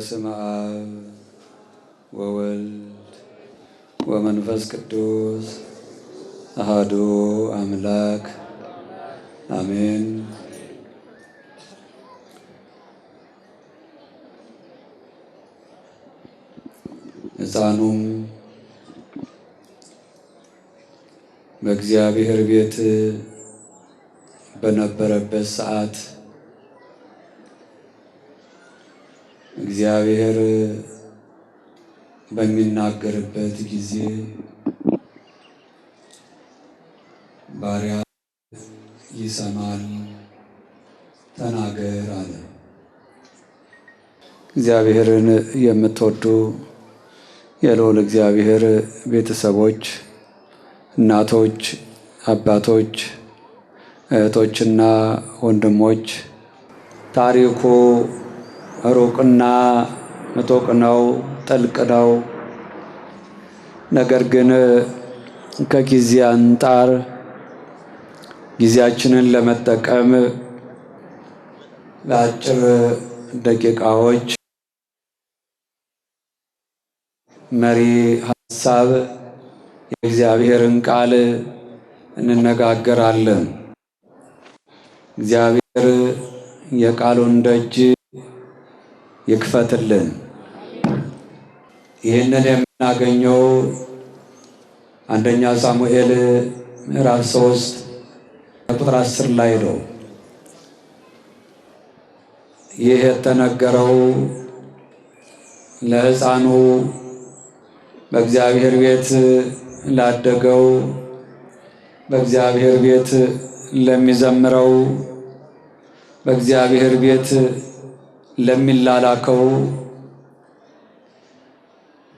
በስመ አብ ወወልድ ወመንፈስ ቅዱስ አሐዱ አምላክ አሜን። ሕፃኑም በእግዚአብሔር ቤት በነበረበት ሰዓት እግዚአብሔር በሚናገርበት ጊዜ ባሪያ ይሰማል፣ ተናገር አለ። እግዚአብሔርን የምትወዱ የልዑል እግዚአብሔር ቤተሰቦች፣ እናቶች፣ አባቶች፣ እህቶችና ወንድሞች ታሪኩ ሩቅና ምጡቅ ነው፣ ጥልቅ ነው። ነገር ግን ከጊዜ አንጻር ጊዜያችንን ለመጠቀም ለአጭር ደቂቃዎች መሪ ሀሳብ የእግዚአብሔርን ቃል እንነጋገራለን። እግዚአብሔር የቃሉን ደጅ ይክፈትልን። ይህንን የምናገኘው አንደኛ ሳሙኤል ምዕራፍ 3 ቁጥር 10 ላይ ነው። ይህ የተነገረው ለሕፃኑ በእግዚአብሔር ቤት ላደገው በእግዚአብሔር ቤት ለሚዘምረው በእግዚአብሔር ቤት ለሚላላከው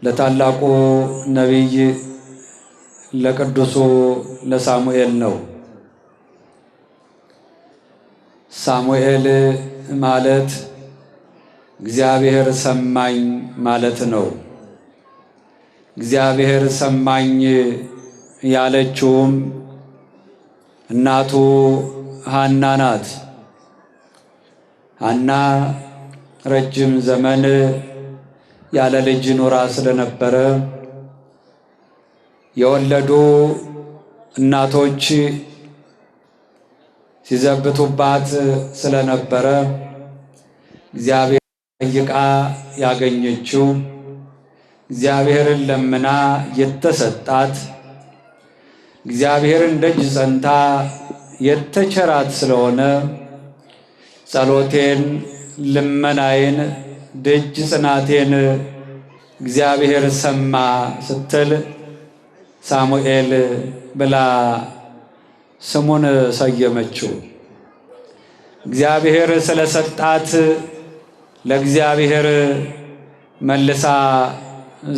ለታላቁ ነቢይ ለቅዱሱ ለሳሙኤል ነው። ሳሙኤል ማለት እግዚአብሔር ሰማኝ ማለት ነው። እግዚአብሔር ሰማኝ ያለችውም እናቱ ሐና ናት። ሐና ረጅም ዘመን ያለ ልጅ ኖራ ስለነበረ የወለዱ እናቶች ሲዘብቱባት ስለነበረ እግዚአብሔር ጠይቃ ያገኘችው እግዚአብሔርን ለምና የተሰጣት እግዚአብሔርን ደጅ ጸንታ የተቸራት ስለሆነ ጸሎቴን፣ ልመናዬን፣ ደጅ ጽናቴን እግዚአብሔር ሰማ ስትል ሳሙኤል ብላ ስሙን ሰየመችው። እግዚአብሔር ስለሰጣት ለእግዚአብሔር መልሳ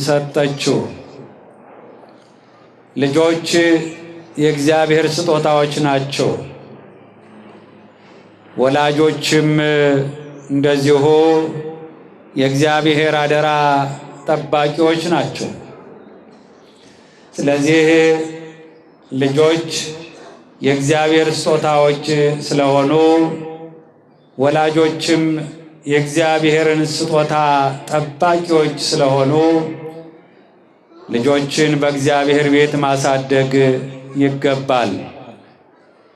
ሰጠችው። ልጆች የእግዚአብሔር ስጦታዎች ናቸው። ወላጆችም እንደዚሁ የእግዚአብሔር አደራ ጠባቂዎች ናቸው። ስለዚህ ልጆች የእግዚአብሔር ስጦታዎች ስለሆኑ ወላጆችም የእግዚአብሔርን ስጦታ ጠባቂዎች ስለሆኑ ልጆችን በእግዚአብሔር ቤት ማሳደግ ይገባል።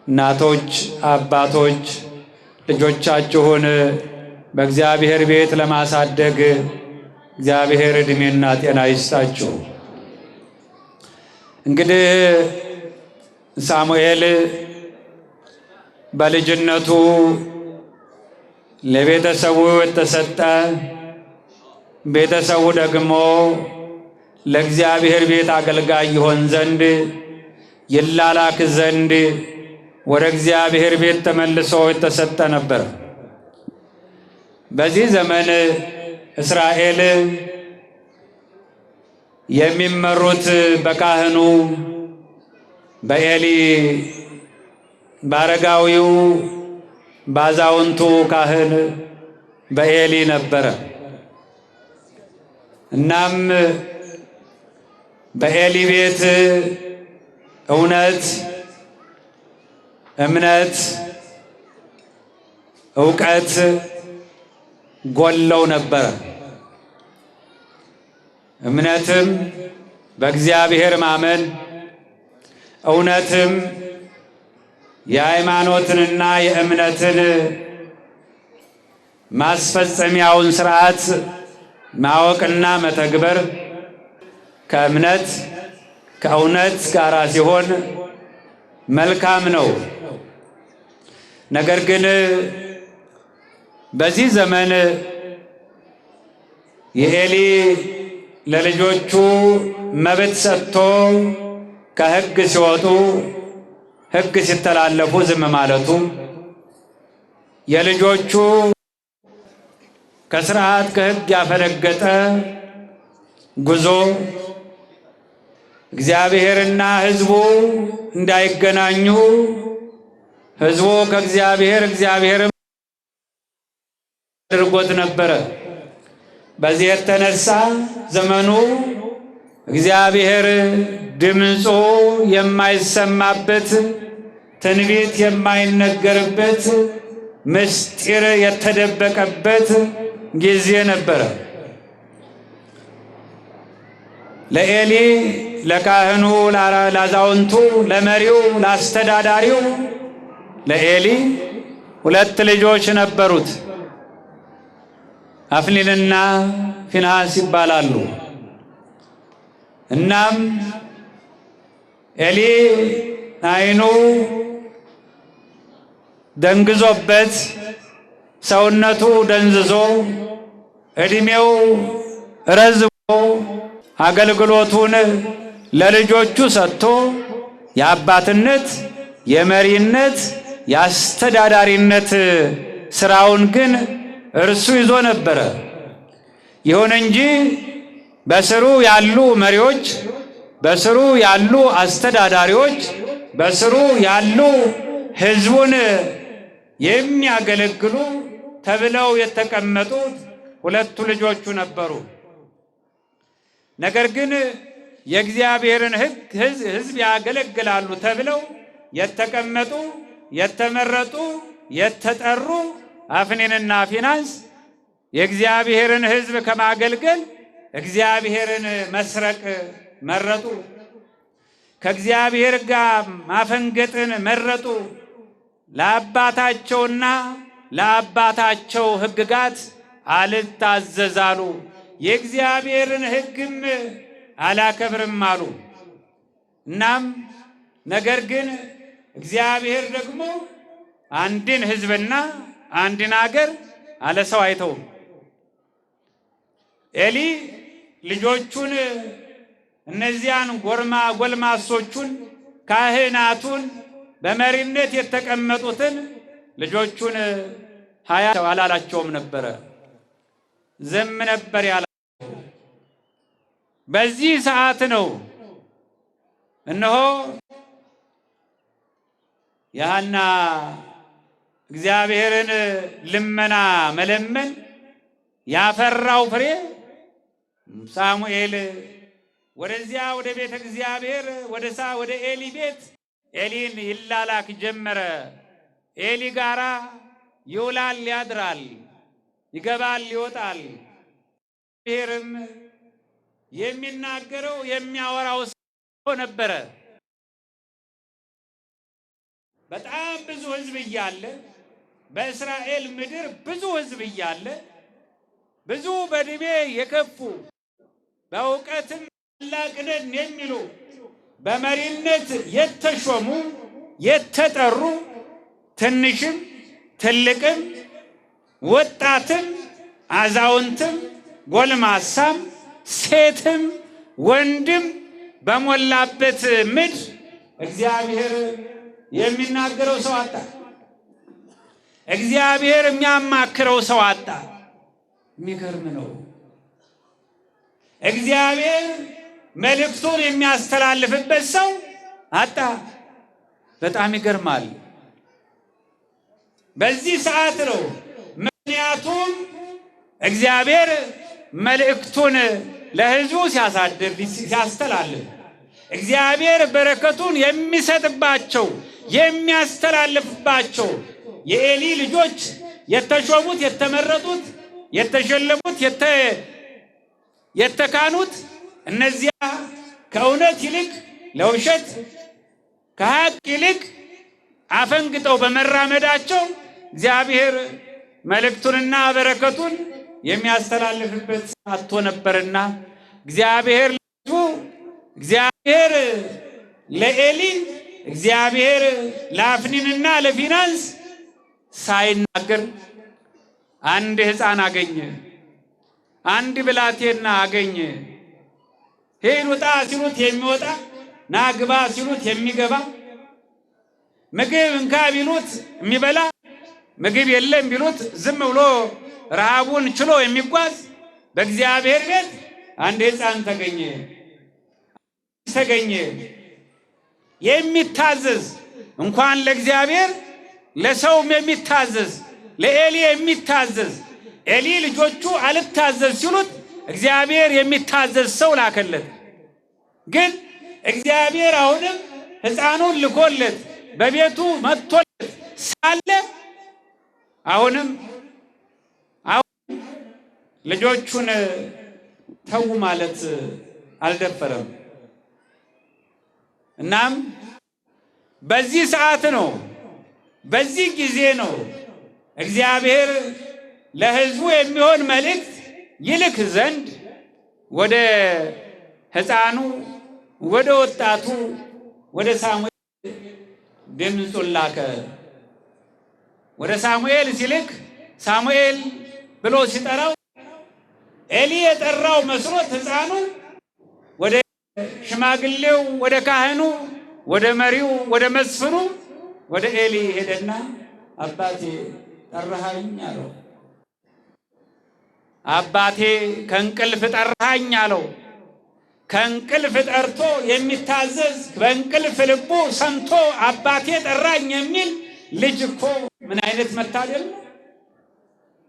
እናቶች፣ አባቶች ልጆቻችሁን በእግዚአብሔር ቤት ለማሳደግ እግዚአብሔር ዕድሜና ጤና ይስጣችሁ። እንግዲህ ሳሙኤል በልጅነቱ ለቤተሰቡ የተሰጠ ቤተሰቡ ደግሞ ለእግዚአብሔር ቤት አገልጋይ ይሆን ዘንድ ይላላክ ዘንድ ወደ እግዚአብሔር ቤት ተመልሶ የተሰጠ ነበር። በዚህ ዘመን እስራኤል የሚመሩት በካህኑ በኤሊ ባረጋዊው ባዛውንቱ ካህን በኤሊ ነበረ። እናም በኤሊ ቤት እውነት፣ እምነት፣ ዕውቀት ጎለው ነበረ። እምነትም በእግዚአብሔር ማመን፣ እውነትም የሃይማኖትንና የእምነትን ማስፈጸሚያውን ሥርዓት ማወቅና መተግበር ከእምነት ከእውነት ጋር ሲሆን መልካም ነው። ነገር ግን በዚህ ዘመን የኤሊ ለልጆቹ መብት ሰጥቶ ከሕግ ሲወጡ ሕግ ሲተላለፉ ዝም ማለቱ፣ የልጆቹ ከሥርዓት ከሕግ ያፈነገጠ ጉዞ እግዚአብሔርና ሕዝቡ እንዳይገናኙ ሕዝቡ ከእግዚአብሔር እግዚአብሔርም አድርጎት ነበረ። በዚህ የተነሳ ዘመኑ እግዚአብሔር ድምፁ የማይሰማበት፣ ትንቢት የማይነገርበት፣ ምስጢር የተደበቀበት ጊዜ ነበረ። ለኤሊ ለካህኑ፣ ለአዛውንቱ፣ ለመሪው፣ ለአስተዳዳሪው ለኤሊ 2 ልጆች ነበሩት። አፍኒንና ፊንሃስ ይባላሉ። እናም ኤሊ አይኑ ደንግዞበት ሰውነቱ ደንዝዞ እድሜው ረዝሞ አገልግሎቱን ለልጆቹ ሰጥቶ የአባትነት፣ የመሪነት፣ የአስተዳዳሪነት ስራውን ግን እርሱ ይዞ ነበረ። ይሁን እንጂ በስሩ ያሉ መሪዎች፣ በስሩ ያሉ አስተዳዳሪዎች፣ በስሩ ያሉ ሕዝቡን የሚያገለግሉ ተብለው የተቀመጡት 2 ልጆቹ ነበሩ። ነገር ግን የእግዚአብሔርን ሕዝብ ያገለግላሉ ተብለው የተቀመጡ የተመረጡ የተጠሩ አፍኒንና ፊንሃስ የእግዚአብሔርን ሕዝብ ከማገልገል እግዚአብሔርን መስረቅ መረጡ። ከእግዚአብሔር ጋር ማፈንገጥን መረጡ። ለአባታቸውና ለአባታቸው ሕግጋት አልታዘዛሉ። የእግዚአብሔርን ሕግም አላከብርም አሉ። እናም ነገር ግን እግዚአብሔር ደግሞ አንድን ሕዝብና አንድን አገር አለ ሰው አይተውም። ኤሊ ልጆቹን እነዚያን ጎልማሶቹን ካህናቱን በመሪነት የተቀመጡትን ልጆቹን 20 አላላቸውም ነበረ፣ ዝም ነበር ያላቸው። በዚህ ሰዓት ነው እነሆ ያና እግዚአብሔርን ልመና መለመን ያፈራው ፍሬ ሳሙኤል ወደዚያ ወደ ቤተ እግዚአብሔር ወደ ኤሊ ቤት ኤሊን ይላላክ ጀመረ። ኤሊ ጋራ ይውላል ያድራል፣ ይገባል ይወጣል። እግዚአብሔርም የሚናገረው የሚያወራው ሰው ነበረ። በጣም ብዙ ሕዝብ እያለ በእስራኤል ምድር ብዙ ሕዝብ እያለ ብዙ በዕድሜ የከፉ በእውቀትም ታላቅ ነን የሚሉ በመሪነት የተሾሙ የተጠሩ ትንሽም ትልቅም ወጣትም አዛውንትም ጎልማሳም ሴትም ወንድም በሞላበት ምድር እግዚአብሔር የሚናገረው ሰው አጣ። እግዚአብሔር የሚያማክረው ሰው አጣ። የሚገርም ነው። እግዚአብሔር መልእክቱን የሚያስተላልፍበት ሰው አጣ። በጣም ይገርማል። በዚህ ሰዓት ነው። ምክንያቱም እግዚአብሔር መልእክቱን ለሕዝቡ ሲያሳድር ሲያስተላልፍ እግዚአብሔር በረከቱን የሚሰጥባቸው የሚያስተላልፍባቸው የኤሊ ልጆች የተሾሙት የተመረጡት የተሸለሙት የተካኑት እነዚያ ከእውነት ይልቅ ለውሸት ከሐቅ ይልቅ አፈንግጠው በመራመዳቸው እግዚአብሔር መልእክቱንና በረከቱን የሚያስተላልፍበት አጥቶ ነበርና እግዚአብሔር ለኤሊ እግዚአብሔር ለአፍኒንና ለፊናንስ ሳይናገር አንድ ሕፃን አገኘ። አንድ ብላቴና አገኘ። ሄድ ውጣ ሲሉት የሚወጣ ና ግባ ሲሉት የሚገባ ምግብ እንካ ቢሉት የሚበላ ምግብ የለም ቢሉት ዝም ብሎ ረሃቡን ችሎ የሚጓዝ በእግዚአብሔር ቤት አንድ ሕፃን ተገኘ። የሚታዘዝ እንኳን ለእግዚአብሔር ለሰውም የሚታዘዝ ለኤሊ የሚታዘዝ ኤሊ ልጆቹ አልታዘዝ ሲሉት እግዚአብሔር የሚታዘዝ ሰው ላከለት። ግን እግዚአብሔር አሁንም ሕፃኑን ልኮለት በቤቱ መጥቶለት ሳለ አሁንም ልጆቹን ተው ማለት አልደፈረም። እናም በዚህ ሰዓት ነው በዚህ ጊዜ ነው እግዚአብሔር ለሕዝቡ የሚሆን መልእክት ይልክ ዘንድ ወደ ሕፃኑ ወደ ወጣቱ ወደ ሳሙኤል ድምፁን ላከ። ወደ ሳሙኤል ሲልክ ሳሙኤል ብሎ ሲጠራው ኤሊ የጠራው መስሎት ሕፃኑ ወደ ሽማግሌው ወደ ካህኑ ወደ መሪው ወደ መስፍኑ ወደ ኤሊ ሄደና አባቴ ጠራኸኝ አለው። አባቴ ከእንቅልፍ ጠራኸኝ አለው። ከእንቅልፍ ጠርቶ የሚታዘዝ በእንቅልፍ ልቡ ሰምቶ አባቴ ጠራኝ የሚል ልጅ እኮ ምን አይነት መታደል ነው!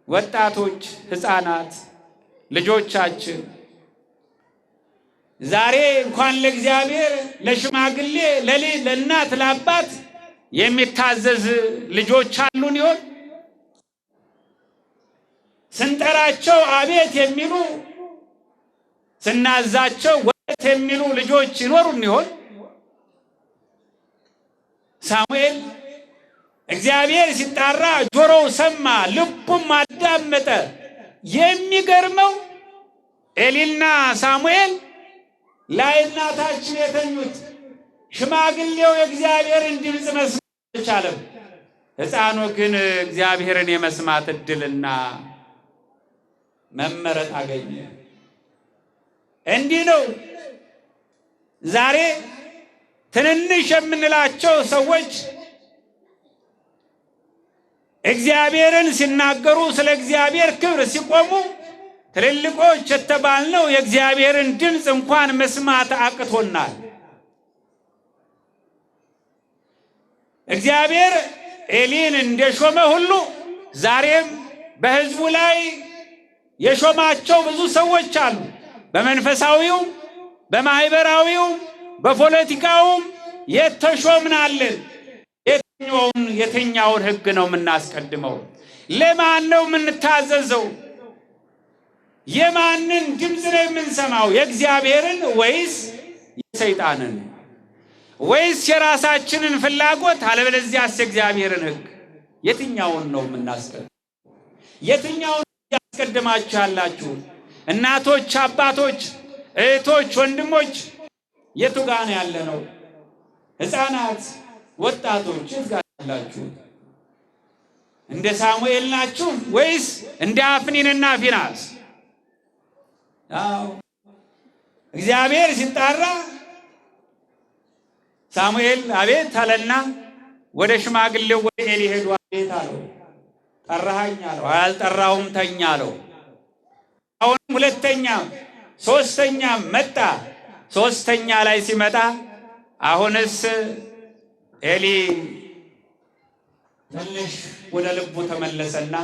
ወጣቶች፣ ሕፃናት ልጆቻችን ዛሬ እንኳን ለእግዚአብሔር ለሽማግሌ ለእናት ለአባት የሚታዘዝ ልጆች አሉን ይሆን? ስንጠራቸው አቤት የሚሉ ስናዛቸው ወዴት የሚሉ ልጆች ይኖሩን ይሆን? ሳሙኤል እግዚአብሔር ሲጣራ ጆሮው ሰማ፣ ልቡም አዳመጠ። የሚገርመው ኤሊና ሳሙኤል ላይናታችን የተኙት ሽማግሌው የእግዚአብሔርን ድምፅ መስማት አልቻለም። ሕፃኑ ግን እግዚአብሔርን የመስማት እድልና መመረጥ አገኘ። እንዲህ ነው ዛሬ ትንንሽ የምንላቸው ሰዎች እግዚአብሔርን ሲናገሩ ስለ እግዚአብሔር ክብር ሲቆሙ ትልልቆች የተባልነው የእግዚአብሔርን ድምፅ እንኳን መስማት አቅቶናል። እግዚአብሔር ኤሊን እንደሾመ ሁሉ ዛሬም በሕዝቡ ላይ የሾማቸው ብዙ ሰዎች አሉ። በመንፈሳዊውም በማህበራዊውም በፖለቲካውም የተሾምናለን። የትኛውን ሕግ ነው የምናስቀድመው? ለማን ነው የምንታዘዘው? የማንን ድምፅ ነው የምንሰማው? የእግዚአብሔርን ወይስ የሰይጣንን? ወይስ የራሳችንን ፍላጎት? አለበለዚያስ የእግዚአብሔርን ሕግ? የትኛውን ነው የምናስቀድመው? የትኛውን ያስቀድማችሁ ያላችሁ እናቶች፣ አባቶች፣ እህቶች፣ ወንድሞች የቱ ጋር ነው ያለነው? ሕፃናት፣ ወጣቶች የት ጋር ያላችሁ? እንደ ሳሙኤል ናችሁ ወይስ እንደ አፍኒንና ፊናስ? እግዚአብሔር ሲጣራ ሳሙኤል አቤት አለና ወደ ሽማግሌው ወደ ኤሊ ሄዶ አቤት አለው። ጠራኸኝ አለው። አልጠራሁም ተኛ አለው። አሁን ሁለተኛ ሶስተኛ መጣ። ሶስተኛ ላይ ሲመጣ አሁንስ ኤሊ ትንሽ ወደ ልቡ ተመለሰና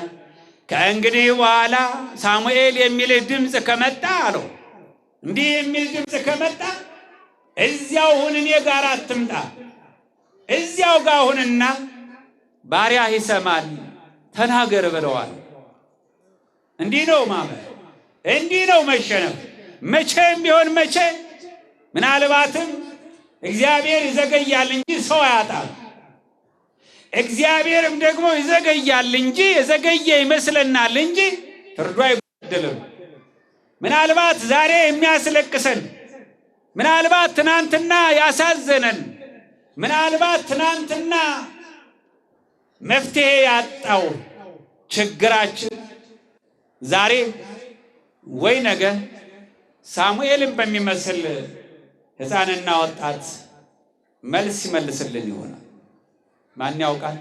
ከእንግዲህ በኋላ ሳሙኤል የሚልህ ድምፅ ከመጣ አለው፣ እንዲህ የሚል ድምፅ ከመጣ እዚያው ሁን፣ እኔ ጋር አትምጣ። እዚያው ጋር ሁንና ባሪያህ ይሰማል፣ ተናገር ብለዋል። እንዲህ ነው ማመን፣ እንዲህ ነው መሸነፍ። መቼም ቢሆን መቼ ምናልባትም እግዚአብሔር ይዘገያል እንጂ ሰው አያጣም። እግዚአብሔርም ደግሞ ይዘገያል እንጂ የዘገየ ይመስለናል እንጂ ፍርዱ አይጎድልም። ምናልባት ዛሬ የሚያስለቅሰን፣ ምናልባት ትናንትና ያሳዘነን፣ ምናልባት ትናንትና መፍትሄ ያጣው ችግራችን ዛሬ ወይ ነገ ሳሙኤልን በሚመስል ሕፃንና ወጣት መልስ ይመልስልን ይሆናል። ማን ያውቃል?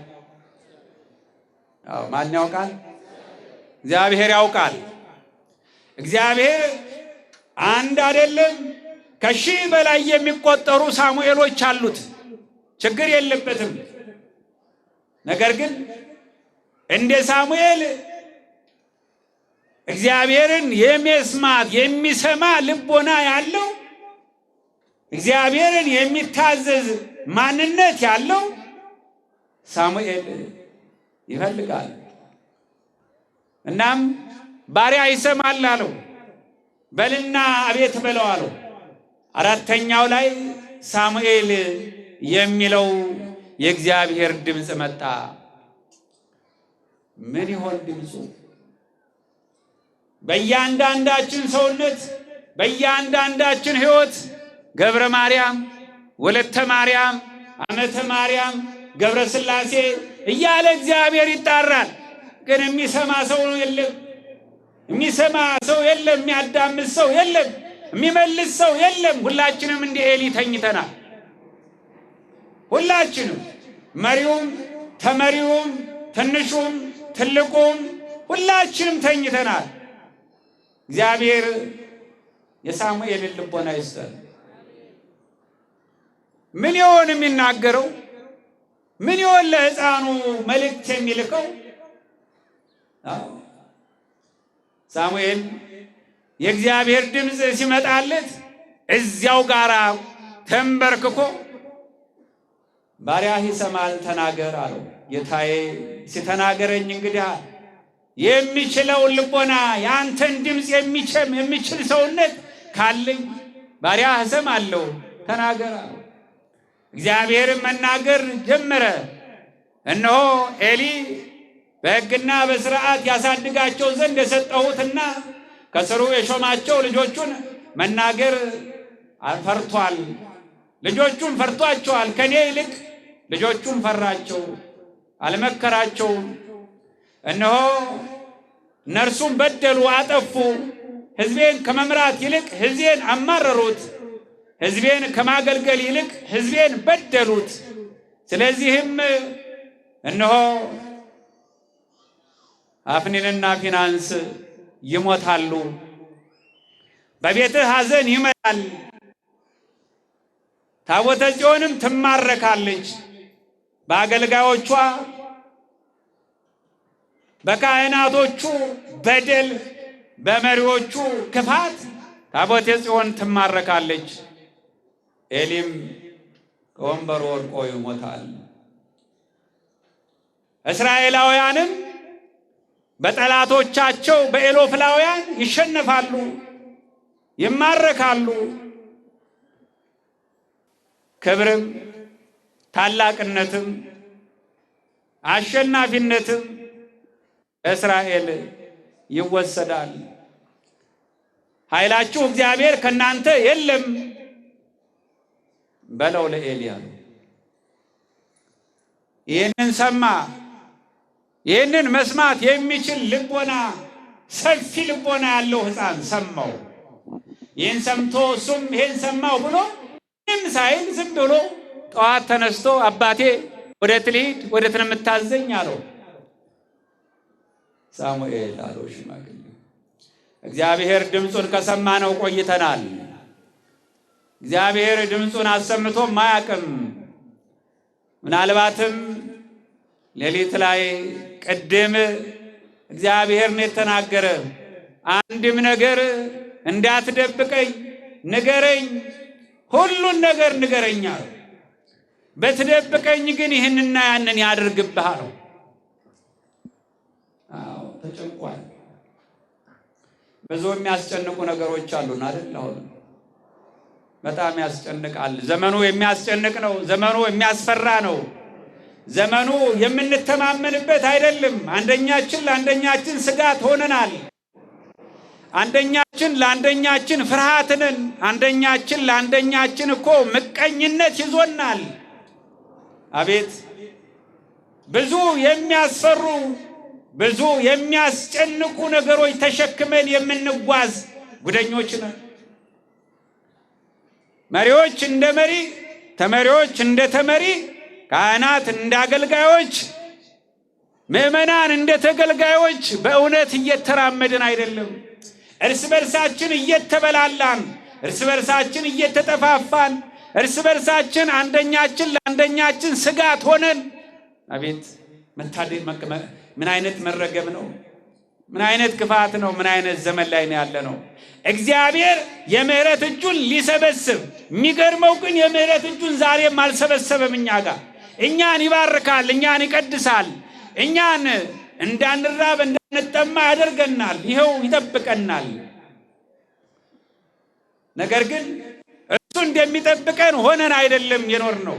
ማን ያውቃል? እግዚአብሔር ያውቃል። እግዚአብሔር አንድ አይደለም ከሺህ በላይ የሚቆጠሩ ሳሙኤሎች አሉት። ችግር የለበትም። ነገር ግን እንደ ሳሙኤል እግዚአብሔርን የሚስማት የሚሰማ ልቦና ያለው እግዚአብሔርን የሚታዘዝ ማንነት ያለው ሳሙኤል ይፈልጋል። እናም ባሪያ ይሰማል አለው። በልና አቤት በለው አለው። አራተኛው ላይ ሳሙኤል የሚለው የእግዚአብሔር ድምፅ መጣ። ምን ይሆን ድምፁ? በእያንዳንዳችን ሰውነት በእያንዳንዳችን ሕይወት ገብረ ማርያም፣ ወለተ ማርያም፣ አመተ ማርያም፣ ገብረ ሥላሴ እያለ እግዚአብሔር ይጣራል። ግን የሚሰማ ሰው የለም። የሚሰማ ሰው የለም። የሚያዳምጥ ሰው የለም። የሚመልስ ሰው የለም። ሁላችንም እንደ ኤሊ ተኝተናል። ሁላችንም መሪውም ተመሪውም ትንሹም ትልቁም ሁላችንም ተኝተናል። እግዚአብሔር የሳሙኤልን ልቦና ይስጠን። ምን ይሆን የሚናገረው? ምን ይሆን ለሕፃኑ መልእክት የሚልከው? ሳሙኤል የእግዚአብሔር ድምፅ ሲመጣለት እዚያው ጋራ ተንበርክኮ ባሪያህ ይሰማል ተናገር አለው። ጌታዬ ሲተናገረኝ እንግዲህ የሚችለውን ልቦና ያንተን ድምፅ የሚችል ሰውነት ካለኝ ባሪያህ እሰማለሁ ተናገር አለው። እግዚአብሔርን መናገር ጀመረ። እነሆ ኤሊ በሕግና በሥርዓት ያሳድጋቸው ዘንድ የሰጠሁትና ከስሩ የሾማቸው ልጆቹን መናገር ፈርቷል። ልጆቹን ፈርቷቸዋል። ከኔ ይልቅ ልጆቹን ፈራቸው፣ አልመከራቸውም። እነሆ እነርሱም በደሉ፣ አጠፉ። ሕዝቤን ከመምራት ይልቅ ሕዝቤን አማረሩት። ሕዝቤን ከማገልገል ይልቅ ሕዝቤን በደሉት። ስለዚህም እነሆ አፍኒንና ፊናንስ ይሞታሉ፣ በቤትህ ሐዘን ይመጣል፣ ታቦተ ጽዮንም ትማረካለች። በአገልጋዮቿ በካህናቶቹ በደል በመሪዎቹ ክፋት ታቦተ ጽዮን ትማረካለች። ኤሊም ከወንበሩ ወድቆ ይሞታል። እስራኤላውያንም በጠላቶቻቸው በኤሎፍላውያን ይሸነፋሉ፣ ይማረካሉ። ክብርም ታላቅነትም አሸናፊነትም እስራኤል ይወሰዳል። ኃይላችሁ እግዚአብሔር ከናንተ የለም በለው ለኤልያ። ይህንን ሰማ። ይህንን መስማት የሚችል ልቦና፣ ሰፊ ልቦና ያለው ሕፃን ሰማው። ይህን ሰምቶ እሱም ይህን ሰማው ብሎ ምንም ሳይል ዝም ብሎ ጠዋት ተነስቶ አባቴ ወዴት ልሂድ? ወዴት ነው የምታዘኝ አለው። ሳሙኤል አለው ሽማግሌ። እግዚአብሔር ድምፁን ከሰማነው ቆይተናል። እግዚአብሔር ድምፁን አሰምቶ ማያውቅም። ምናልባትም ሌሊት ላይ ቅድም እግዚአብሔር ነው የተናገረ። አንድም ነገር እንዳትደብቀኝ ንገረኝ፣ ሁሉን ነገር ንገረኝ አለው። በትደብቀኝ ግን ይህንና ያንን ያድርግብሃል። አዎ ተጨንቋል። ብዙ የሚያስጨንቁ ነገሮች አሉና አይደል? አሁን በጣም ያስጨንቃል። ዘመኑ የሚያስጨንቅ ነው። ዘመኑ የሚያስፈራ ነው። ዘመኑ የምንተማመንበት አይደለም። አንደኛችን ለአንደኛችን ስጋት ሆነናል። አንደኛችን ለአንደኛችን ፍርሃት ነን። አንደኛችን ለአንደኛችን እኮ ምቀኝነት ይዞናል። አቤት ብዙ የሚያስፈሩ ብዙ የሚያስጨንቁ ነገሮች ተሸክመን የምንጓዝ ጉደኞች ነን። መሪዎች እንደ መሪ፣ ተመሪዎች እንደ ተመሪ፣ ካህናት እንደ አገልጋዮች፣ ምእመናን እንደ ተገልጋዮች በእውነት እየተራመድን አይደለም። እርስ በርሳችን እየተበላላን፣ እርስ በርሳችን እየተጠፋፋን፣ እርስ በርሳችን አንደኛችን ለአንደኛችን ስጋት ሆነን አቤት ምን አይነት መረገም ነው? ምን አይነት ክፋት ነው? ምን አይነት ዘመን ላይ ነው ያለ ነው? እግዚአብሔር የምህረት እጁን ሊሰበስብ የሚገርመው ግን የምህረት እጁን ዛሬም አልሰበሰበም። እኛ ጋር እኛን ይባርካል፣ እኛን ይቀድሳል፣ እኛን እንዳንራብ እንዳንጠማ ያደርገናል፣ ይኸው ይጠብቀናል። ነገር ግን እሱ እንደሚጠብቀን ሆነን አይደለም የኖር ነው።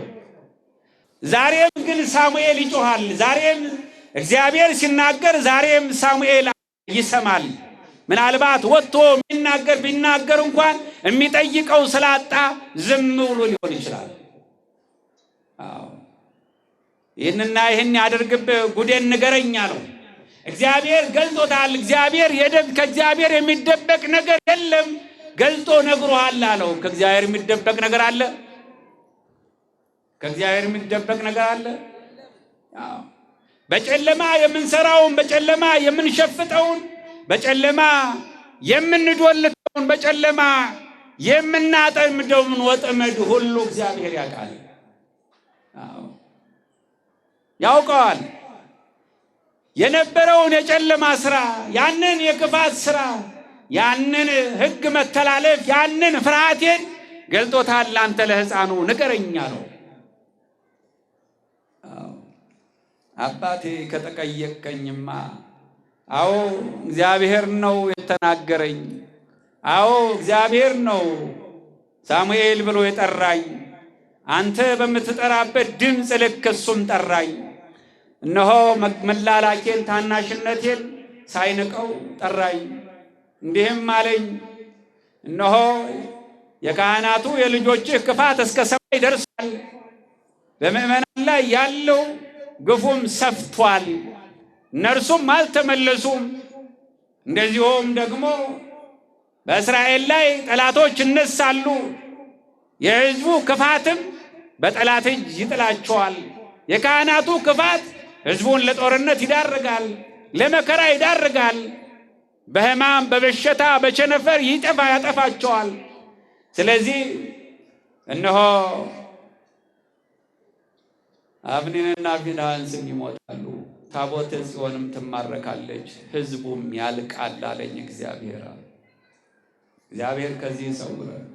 ዛሬም ግን ሳሙኤል ይጮሃል። ዛሬም እግዚአብሔር ሲናገር ዛሬም ሳሙኤል ይሰማል። ምናልባት ወጥቶ ቢናገር እንኳን የሚጠይቀው ስላጣ ዝም ብሎ ሊሆን ይችላል። ይህንና ይህን ያድርግብህ ጉዴን ንገረኝ አለው። እግዚአብሔር ገልጦታል። ከእግዚአብሔር የሚደበቅ ነገር የለም፣ ገልጦ ነግሮሃል አለው። ከእግዚአብሔር የሚደበቅ ነገር አለ? ከእግዚአብሔር የሚደበቅ ነገር አለ? በጨለማ የምንሰራውን፣ በጨለማ የምንሸፍጠውን፣ በጨለማ የምንዶልተውን፣ በጨለማ የምናጠምደውን ወጥመድ ሁሉ እግዚአብሔር ያውቃል፣ ያውቀዋል። የነበረውን የጨለማ ስራ፣ ያንን የክፋት ስራ፣ ያንን ሕግ መተላለፍ፣ ያንን ፍርሃቴን ገልጦታል። አንተ ለሕፃኑ ንገረኝ አለው። አባቴ ከተቀየቀኝማ፣ አዎ እግዚአብሔር ነው የተናገረኝ። አዎ እግዚአብሔር ነው ሳሙኤል ብሎ የጠራኝ። አንተ በምትጠራበት ድምፅ ልክ እሱም ጠራኝ። እነሆ መላላኬን ታናሽነቴን ሳይንቀው ጠራኝ። እንዲህም አለኝ፣ እነሆ የካህናቱ የልጆችህ ክፋት እስከ ሰማይ ደርሷል፣ በምእመናን ላይ ያለው ግፉም ሰፍቷል፣ እነርሱም አልተመለሱም። እንደዚሁም ደግሞ በእስራኤል ላይ ጠላቶች እነሳሉ፣ የሕዝቡ ክፋትም በጠላት እጅ ይጥላቸዋል። የካህናቱ ክፋት ሕዝቡን ለጦርነት ይዳርጋል፣ ለመከራ ይዳርጋል፣ በሕማም በበሽታ በቸነፈር ያጠፋቸዋል። ስለዚህ እነሆ አብኒንና ፊንሐስም ይሞታሉ፣ ታቦተ ጽዮንም ትማረካለች፣ ሕዝቡም ያልቃል አለኝ እግዚአብሔር። እግዚአብሔር ከዚህ ይሰውረን።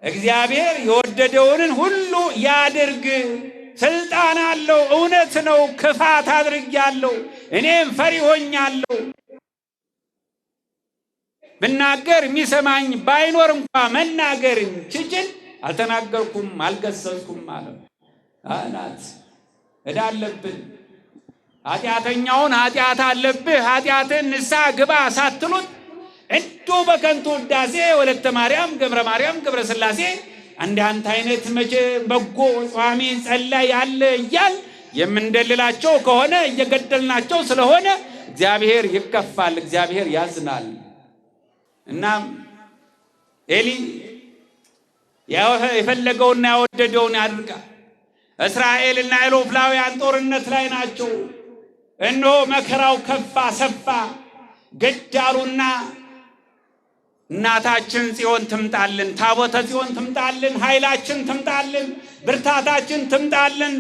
እግዚአብሔር የወደደውን ሁሉ ያድርግ። ስልጣን አለው። እውነት ነው። ክፋት አድርጌያለሁ፣ እኔም ፈሪ ሆኛለሁ። ብናገር የሚሰማኝ ባይኖር እንኳ መናገር ችችል አልተናገርኩም፣ አልገሰጽኩም ማለት አናት ዕዳ አለብን። ኃጢአተኛውን ኃጢአት አለብህ፣ ኃጢአትን ንስሐ ግባ ሳትሉት እንዶ በከንቱ ውዳሴ ወለተ ማርያም ገብረ ማርያም ገብረ ሥላሴ አንዳንተ አይነት መቼ በጎ ጿሚ ጸላይ ያለ እያል የምንደልላቸው ከሆነ እየገደልናቸው ስለሆነ እግዚአብሔር ይከፋል፣ እግዚአብሔር ያዝናል። እናም ኤሊ የፈለገውና ያወደደውን ያድርጋል። እስራኤልና ኢሎፍላውያን ጦርነት ላይ ናቸው። እነሆ መከራው ከፋ ሰፋ፣ ገዳሉና እናታችን ጽዮን ትምጣልን፣ ታቦተ ጽዮን ትምጣልን፣ ኃይላችን ትምጣልን፣ ብርታታችን ትምጣልን።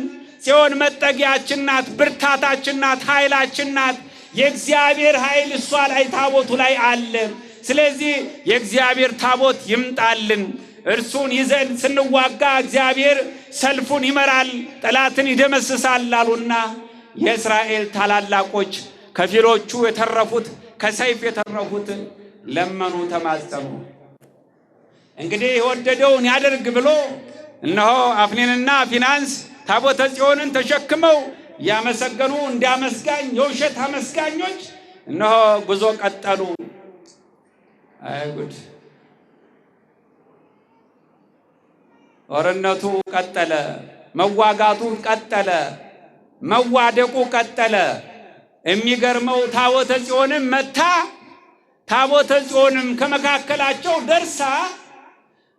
ጽዮን መጠጊያችን ናት፣ ብርታታችን ናት፣ ኃይላችን ናት። የእግዚአብሔር ኃይል እሷ ላይ ታቦቱ ላይ አለ። ስለዚህ የእግዚአብሔር ታቦት ይምጣልን። እርሱን ይዘን ስንዋጋ እግዚአብሔር ሰልፉን ይመራል፣ ጠላትን ይደመስሳል አሉና የእስራኤል ታላላቆች ከፊሎቹ የተረፉት ከሰይፍ የተረፉት ለመኑ ተማጸኑ። እንግዲህ የወደደውን ያደርግ ብሎ እነሆ አፍኒንና ፊናንስ ታቦተ ጽዮንን ተሸክመው ያመሰገኑ እንዲያመስጋኝ የውሸት አመስጋኞች እነሆ ጉዞ ቀጠሉ። አይጉድ! ጦርነቱ ቀጠለ፣ መዋጋቱ ቀጠለ፣ መዋደቁ ቀጠለ። የሚገርመው ታቦተ ጽዮንም መታ። ታቦተ ጽዮንም ከመካከላቸው ደርሳ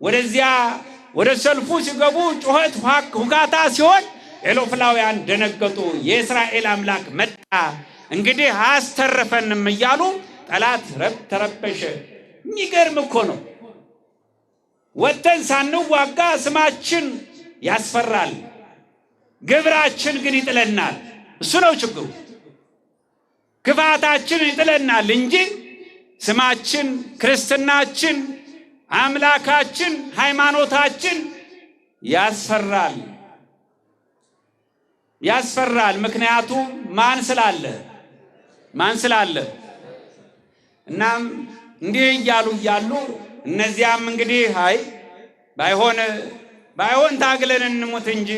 ወደዚያ ወደ ሰልፉ ሲገቡ ጩኸት ሁካታ ሲሆን ኤሎፍላውያን ደነገጡ። የእስራኤል አምላክ መጣ እንግዲህ አስተረፈንም እያሉ ጠላት ተረበሸ። የሚገርም እኮ ነው። ወጥተን ሳንዋጋ ስማችን ያስፈራል፣ ግብራችን ግን ይጥለናል። እሱ ነው ችግሩ። ክፋታችን ይጥለናል እንጂ ስማችን፣ ክርስትናችን፣ አምላካችን፣ ሃይማኖታችን ያስፈራል ያስፈራል። ምክንያቱም ማን ስላለ እናም እንዲህ እያሉ እነዚያም እንግዲህ ባይሆን ታግለን እንሙት እንጂ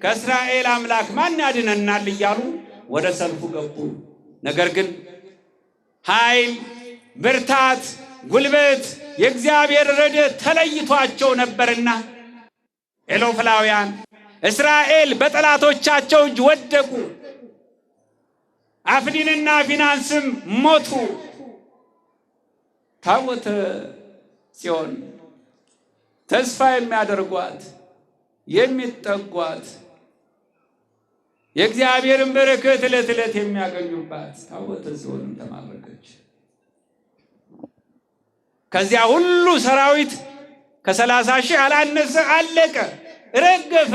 ከእስራኤል አምላክ ማን ያድነናል እያሉ ወደ ሰልፉ ገቡ። ነገር ግን ኃይል፣ ብርታት፣ ጉልበት የእግዚአብሔር ረድኤት ተለይቷቸው ነበርና ኤሎፍላውያን እስራኤል በጠላቶቻቸው እጅ ወደቁ። አፍኒንና ፊናንስም ሞቱ። ታቦተ ጽዮን ተስፋ የሚያደርጓት የሚጠጓት የእግዚአብሔርን በረከት ዕለት ዕለት የሚያገኙባት ታቦተ ጽዮን ተማረከች። ከዚያ ሁሉ ሰራዊት ከ30,000 አላነሰ፣ አለቀ፣ ረገፈ።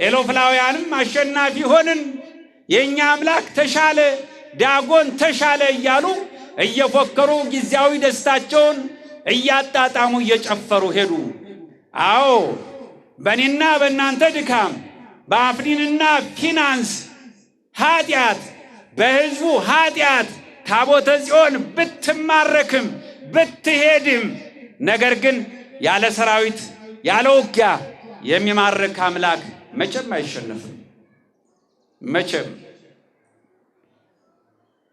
ኤሎፍላውያንም አሸናፊ ሆንን፣ የኛ አምላክ ተሻለ፣ ዳጎን ተሻለ እያሉ እየፎከሩ ጊዜያዊ ደስታቸውን እያጣጣሙ እየጨፈሩ ሄዱ። አዎ በእኔና በእናንተ ድካም፣ በአፍኒንና ፊናንስ ኃጢአት፣ በሕዝቡ ኃጢአት ታቦተ ጽዮን ብትማረክም ብትሄድም፣ ነገር ግን ያለ ሰራዊት ያለ ውጊያ የሚማርክ አምላክ መቼም አይሸነፍም። መቼም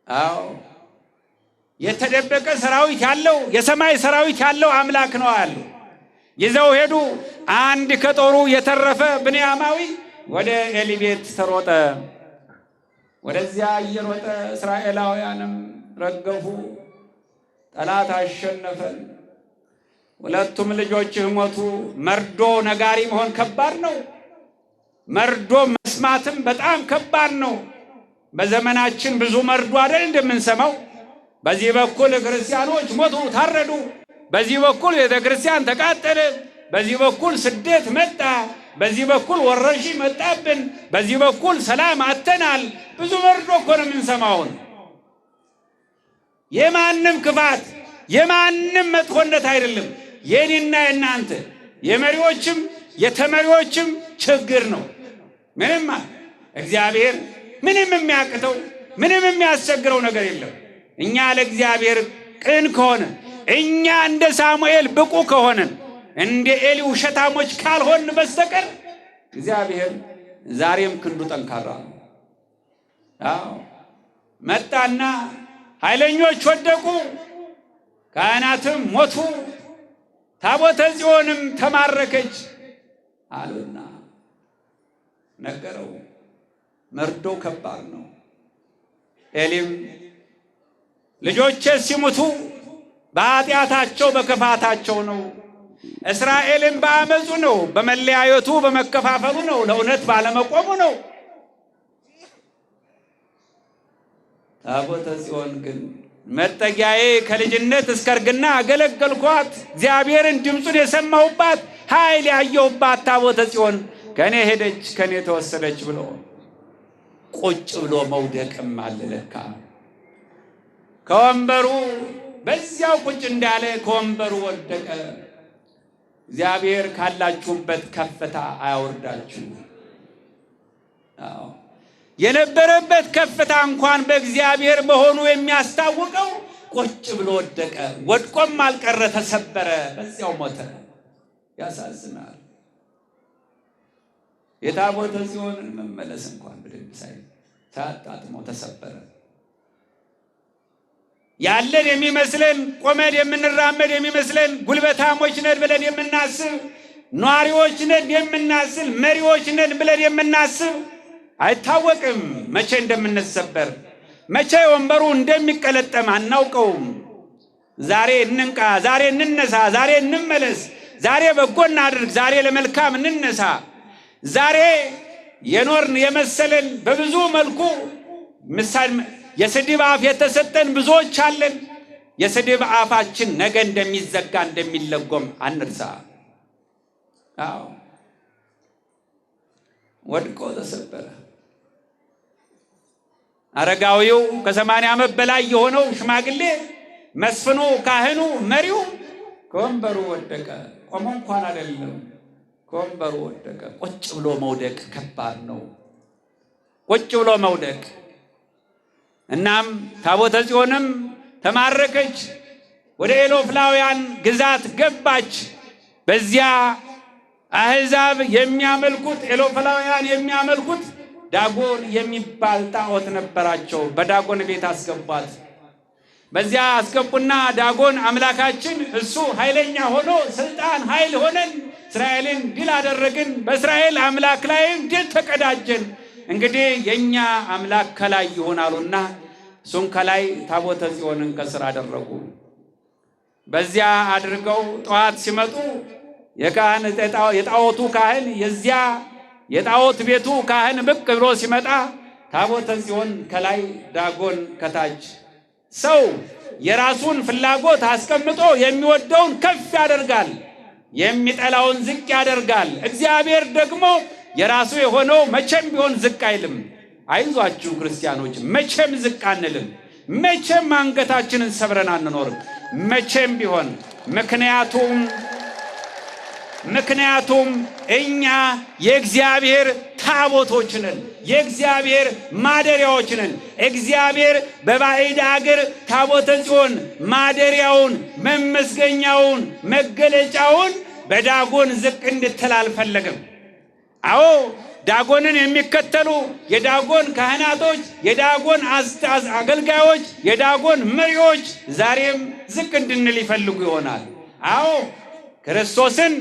አዎ የተደበቀ ሰራዊት ያለው የሰማይ ሰራዊት ያለው አምላክ ነው ያለው። ይዘው ሄዱ። አንድ ከጦሩ የተረፈ ብንያማዊ ወደ ኤሊ ቤት ተሮጠ። ወደዚያ እየሮጠ እስራኤላውያንም ረገፉ። ጠላት አሸነፈን፣ ሁለቱም ልጆችህ ሞቱ። መርዶ ነጋሪ መሆን ከባድ ነው። መርዶ መስማትም በጣም ከባድ ነው። በዘመናችን ብዙ መርዶ አይደል እንደምንሰማው? በዚህ በኩል ክርስቲያኖች ሞቱ፣ ታረዱ። በዚህ በኩል ቤተክርስቲያን ተቃጠለ። በዚህ በኩል ስደት መጣ። በዚህ በኩል ወረርሽኝ መጣብን። በዚህ በኩል ሰላም አጥተናል። ብዙ መርዶ እኮ ነው የምንሰማው። የማንም ክፋት የማንም መጥፎነት አይደለም፣ የኔና የናንተ የመሪዎችም የተመሪዎችም ችግር ነው። ምንም እግዚአብሔር ምንም የሚያቅተው ምንም የሚያስቸግረው ነገር የለም። እኛ ለእግዚአብሔር ቅን ከሆነ፣ እኛ እንደ ሳሙኤል ብቁ ከሆነን፣ እንደ ኤሊ ውሸታሞች ካልሆን በስተቀር እግዚአብሔር ዛሬም ክንዱ ጠንካራ ነው። አዎ መጣና ኃይለኞች ወደቁ፣ ካህናትም ሞቱ፣ ታቦተ ጽዮንም ተማረከች አሉና ነገረው። መርዶ ከባድ ነው። ኤሊም ልጆቼ ሲሞቱ በኃጢአታቸው በክፋታቸው ነው፣ እስራኤልን በአመፁ ነው፣ በመለያየቱ በመከፋፈሉ ነው፣ ለእውነት ባለመቆሙ ነው። ታቦተ ጽዮን ግን መጠጊያዬ ከልጅነት እስከ እርግና አገለገልኳት፣ እግዚአብሔርን ድምፁን የሰማሁባት፣ ኃይል ያየሁባት ታቦተ ጽዮን ከኔ ሄደች ከኔ ተወሰደች ብሎ ቁጭ ብሎ መውደቅም አለ። ለካ ከወንበሩ በዚያው ቁጭ እንዳለ ከወንበሩ ወደቀ። እግዚአብሔር ካላችሁበት ከፍታ አያወርዳችሁ። የነበረበት ከፍታ እንኳን በእግዚአብሔር መሆኑ የሚያስታውቀው ቁጭ ብሎ ወደቀ። ወድቆም አልቀረ፣ ተሰበረ፣ በዚያው ሞተ። ያሳዝናል። የታቦተ ጽዮንን መመለስ እንኳን በደንብ ሳያጣጥመው ተሰበረ። ያለን የሚመስለን ቆመን የምንራመድ የሚመስለን ጉልበታሞች ነን ብለን የምናስብ ኗሪዎች ነን የምናስብ መሪዎች ነን ብለን የምናስብ አይታወቅም መቼ እንደምንሰበር መቼ ወንበሩ እንደሚቀለጠም አናውቀውም። ዛሬ እንንቃ፣ ዛሬ እንነሳ፣ ዛሬ እንመለስ፣ ዛሬ በጎ እናድርግ፣ ዛሬ ለመልካም እንነሳ። ዛሬ የኖርን የመሰለን በብዙ መልኩ የስድብ አፍ የተሰጠን ብዙዎች አለን። የስድብ አፋችን ነገ እንደሚዘጋ እንደሚለጎም አንርሳ። አዎ ወድቆ ተሰበረ። አረጋዊው ከ80 ዓመት በላይ የሆነው ሽማግሌ መስፍኑ፣ ካህኑ፣ መሪው ከወንበሩ ወደቀ። ቆሞ እንኳን አይደለም ከወንበሩ ወደቀ። ቁጭ ብሎ መውደቅ ከባድ ነው። ቁጭ ብሎ መውደቅ። እናም ታቦተ ጽዮንም ተማረከች፣ ወደ ኤሎፍላውያን ግዛት ገባች። በዚያ አሕዛብ የሚያመልኩት ኤሎፍላውያን የሚያመልኩት ዳጎን የሚባል ጣዖት ነበራቸው። በዳጎን ቤት አስገቧት። በዚያ አስገቡና ዳጎን አምላካችን እሱ ኃይለኛ ሆኖ ስልጣን ኃይል ሆነን እስራኤልን ድል አደረግን፣ በእስራኤል አምላክ ላይም ድል ተቀዳጀን፣ እንግዲህ የኛ አምላክ ከላይ ይሆናሉና እሱን ከላይ ታቦተ ጽዮንን ከስር አደረጉ። በዚያ አድርገው ጠዋት ሲመጡ የጣዖቱ ካህን የዚያ የጣዖት ቤቱ ካህን ብቅ ብሎ ሲመጣ ታቦተ ጽዮን ከላይ ዳጎን ከታች። ሰው የራሱን ፍላጎት አስቀምጦ የሚወደውን ከፍ ያደርጋል፣ የሚጠላውን ዝቅ ያደርጋል። እግዚአብሔር ደግሞ የራሱ የሆነው መቼም ቢሆን ዝቅ አይልም። አይዟችሁ ክርስቲያኖች፣ መቼም ዝቅ አንልም። መቼም አንገታችንን ሰብረን አንኖርም። መቼም ቢሆን ምክንያቱም እኛ የእግዚአብሔር ታቦቶች ነን፣ የእግዚአብሔር ማደሪያዎች ነን። እግዚአብሔር በባዕድ አገር ታቦተ ጽዮን ማደሪያውን፣ መመስገኛውን፣ መገለጫውን በዳጎን ዝቅ እንድትል አልፈለገም። አዎ ዳጎንን የሚከተሉ የዳጎን ካህናቶች፣ የዳጎን አገልጋዮች፣ የዳጎን መሪዎች ዛሬም ዝቅ እንድንል ይፈልጉ ይሆናል። አዎ ክርስቶስን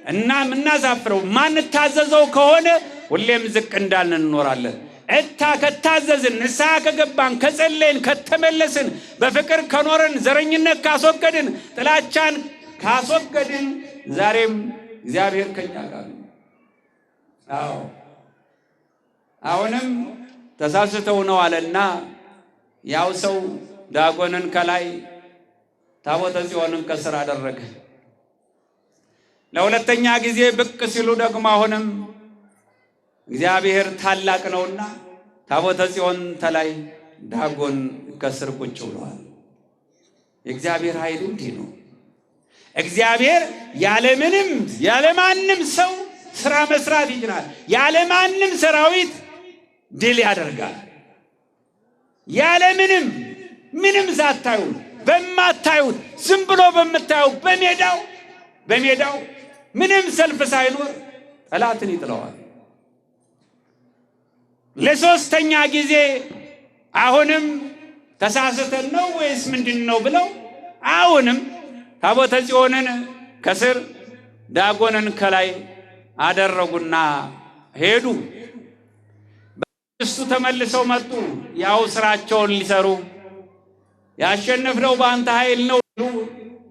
እናሳፍረው ማንታዘዘው ከሆነ ሁሌም ዝቅ እንዳልን እንኖራለን። ከታዘዝን፣ ንስሐ ከገባን፣ ከጸለይን፣ ከተመለስን፣ በፍቅር ከኖርን፣ ዘረኝነት ካስወገድን፣ ጥላቻን ካስወገድን ዛሬም እግዚአብሔር ከኛ ጋር ነው። አዎ አሁንም ተሳስተው ነው አለና ያው ሰው ዳጎንን ከላይ ታቦተ ጽዮንን ከስር አደረገ። ለሁለተኛ ጊዜ ብቅ ሲሉ ደግሞ አሁንም እግዚአብሔር ታላቅ ነውና ታቦተ ጽዮን ተላይ ዳጎን ከስር ቁጭ ብለዋል። የእግዚአብሔር ኃይል እንዲህ ነው። እግዚአብሔር ያለማንም ሰው ስራ መስራት ይችላል። ያለማንም ሰራዊት ድል ያደርጋል። ምንም ሳታዩ በማታዩት ዝም ብሎ በምታዩ በሜዳው ምንም ሰልፍ ሳይኖር ጠላትን ይጥለዋል። ለሶስተኛ ጊዜ አሁንም ተሳስተን ነው ወይስ ምንድነው ብለው አሁንም ታቦተ ጽዮንን ከስር ዳጎንን ከላይ አደረጉና ሄዱ። በእሱ ተመልሰው መጡ። ያው ስራቸውን ሊሰሩ ያሸነፍነው በአንተ ኃይል ነው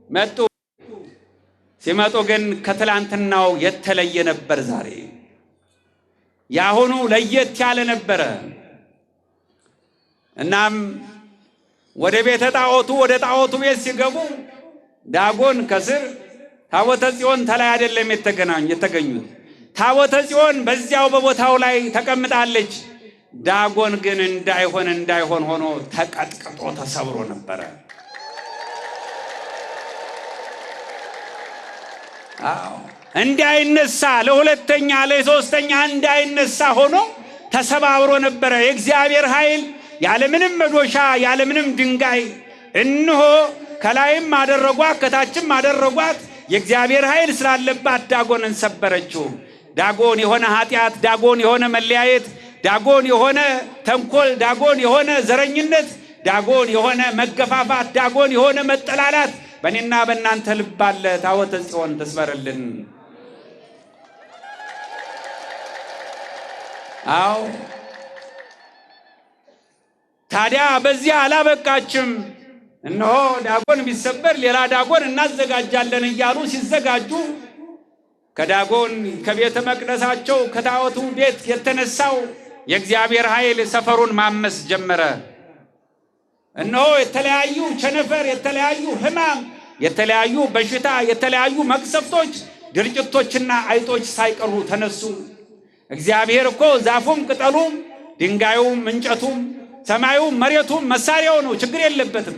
መጡ። ሲመጡ ግን ከትላንትናው የተለየ ነበር። ዛሬ ያሁኑ ለየት ያለ ነበረ። እናም ወደ ቤተ ጣዖቱ ወደ ጣዖቱ ቤት ሲገቡ ዳጎን ከስር ታቦተ ጽዮን ተላይ አይደለም የተገኙት። ታቦተ ጽዮን በዚያው በቦታው ላይ ተቀምጣለች። ዳጎን ግን እንዳይሆን ሆኖ ተቀጥቅጦ ተሰብሮ ነበረ። እንዳይነሳ ለሁለተኛ ለሶስተኛ እንዳይነሳ ሆኖ ተሰባብሮ ነበር። የእግዚአብሔር ኃይል ያለምንም መዶሻ ያለምንም ድንጋይ እንሆ ከላይም አደረጓት ከታችም አደረጓት። የእግዚአብሔር ኃይል ስላለባት ዳጎንን ሰበረችው። ዳጎን የሆነ ኃጢአት፣ ዳጎን የሆነ መለያየት፣ ዳጎን የሆነ ተንኮል፣ ዳጎን የሆነ ዘረኝነት፣ ዳጎን የሆነ መገፋፋት፣ ዳጎን የሆነ መጠላላት በእኔና በእናንተ ልብ አለ። ታቦተ ጽዮን ተስበረልን። አዎ ታዲያ በዚያ አላበቃችም። እነሆ ዳጎን ቢሰበር ሌላ ዳጎን እናዘጋጃለን እያሉ ሲዘጋጁ ከዳጎን ከቤተ መቅደሳቸው ከታቦቱ ቤት የተነሳው የእግዚአብሔር ኃይል ሰፈሩን ማመስ ጀመረ። እነሆ የተለያዩ ቸነፈር፣ የተለያዩ ሕማም፣ የተለያዩ በሽታ፣ የተለያዩ መቅሰፍቶች፣ ድርጭቶችና አይጦች ሳይቀሩ ተነሱ። እግዚአብሔር እኮ ዛፉም ቅጠሉም ድንጋዩም እንጨቱም ሰማዩም መሬቱም መሳሪያው ነው፣ ችግር የለበትም።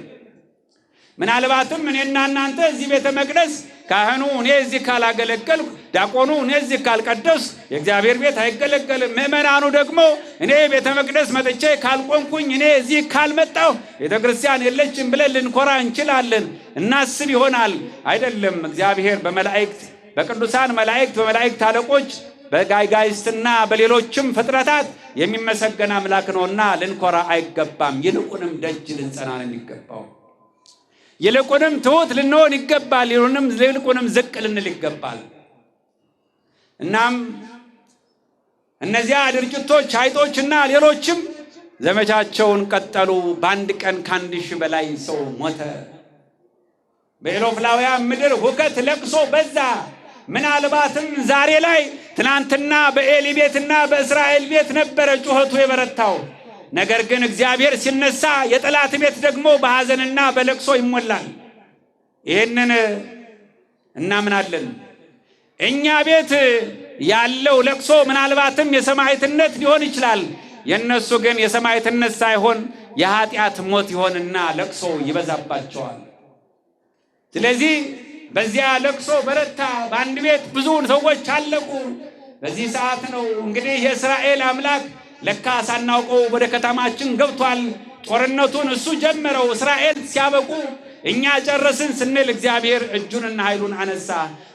ምናልባትም እኔና እናንተ እዚህ ቤተ መቅደስ ካህኑ እኔ እዚህ ካላገለገልኩ፣ ዲያቆኑ እኔ እዚህ ካልቀደስ የእግዚአብሔር ቤት አይገለገልም። ምእመናኑ ደግሞ እኔ ቤተ መቅደስ መጥቼ ካልቆምኩኝ፣ እኔ እዚህ ካልመጣሁ ቤተ ክርስቲያን የለችም ብለን ልንኮራ እንችላለን፣ እናስብ ይሆናል። አይደለም። እግዚአብሔር በመላእክት በቅዱሳን መላእክት በመላእክት አለቆች በጋይጋይስትና በሌሎችም ፍጥረታት የሚመሰገን አምላክ ነውና ልንኮራ አይገባም። ይልቁንም ደጅ ልንጸና ነው የሚገባው። ይልቁንም ትሑት ልንሆን ይገባል። ይልቁንም ዝቅ ልንል ይገባል። እናም እነዚያ ድርጭቶች አይጦችና ሌሎችም ዘመቻቸውን ቀጠሉ። በአንድ ቀን ከ1000 በላይ ሰው ሞተ። በኢሎፍላውያን ምድር ሁከት ለቅሶ በዛ። ምናልባትም ዛሬ ላይ ትናንትና በኤሊ ቤትና በእስራኤል ቤት ነበረ ጩኸቱ የበረታው። ነገር ግን እግዚአብሔር ሲነሳ የጠላት ቤት ደግሞ በሐዘንና በለቅሶ ይሞላል። ይህንን እናምናለን። እኛ ቤት ያለው ለቅሶ ምናልባትም የሰማዕትነት ሊሆን ይችላል። የነሱ ግን የሰማዕትነት ሳይሆን የኃጢአት ሞት ይሆንና ለቅሶ ይበዛባቸዋል። ስለዚህ በዚያ ለቅሶ በረታ። በአንድ ቤት ብዙ ሰዎች አለቁ። በዚህ ሰዓት ነው እንግዲህ የእስራኤል አምላክ ለካ ሳናውቀው ወደ ከተማችን ገብቷል። ጦርነቱን እሱ ጀመረው። እስራኤል ሲያበቁ እኛ ጨረስን ስንል እግዚአብሔር እጁንና ኃይሉን አነሳ።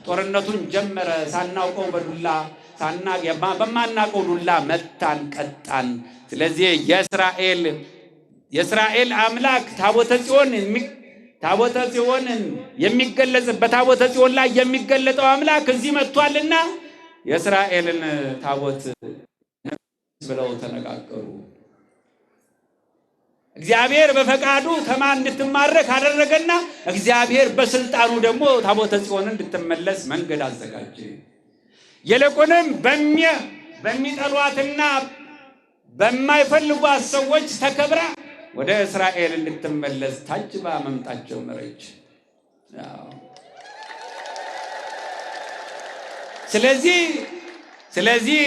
ጦርነቱን ጀመረ። ሳናውቀው በዱላ በማናውቀው ዱላ መታን፣ ቀጣን። ስለዚህ የእስራኤል አምላክ ታቦተ ጽዮንን የሚገለጽበት ታቦተ ጽዮን ላይ የሚገለጠው አምላክ እዚህ መጥቷልና የእስራኤልን ታቦት ብለው ተነጋገሩ። እግዚአብሔር በፈቃዱ ተማን እንድትማረክ አደረገና እግዚአብሔር በስልጣኑ ደግሞ ታቦተ ጽዮንን እንድትመለስ መንገድ አዘጋጀ። ይልቁንም በሚጠሏትና በማይፈልጓት ሰዎች ተከብራ ወደ እስራኤል እንድትመለስ ታጅባ መምጣት ጀመረች። ስለዚህ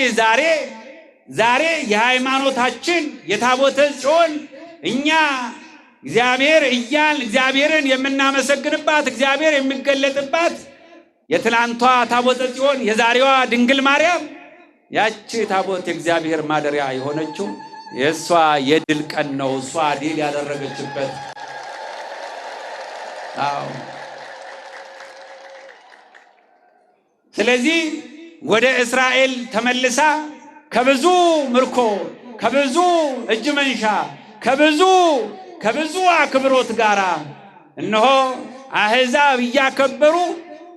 ዛሬ የሃይማኖታችን የታቦተ ጽዮን እኛ እግዚአብሔርን የምናመሰግንባት እግዚአብሔር የሚገለጥባት የትላንቷ ታቦተ ጽዮን የዛሬዋ ድንግል ማርያም ያቺ ታቦት የእግዚአብሔር ማደሪያ የሆነችው የእሷ የድል ቀን ነው። እሷ ድል ያደረገችበት። ስለዚህ ወደ እስራኤል ተመልሳ ከብዙ ምርኮ፣ ከብዙ እጅ መንሻ፣ ከብዙ አክብሮት ጋራ እነሆ አሕዛብ እያከበሩ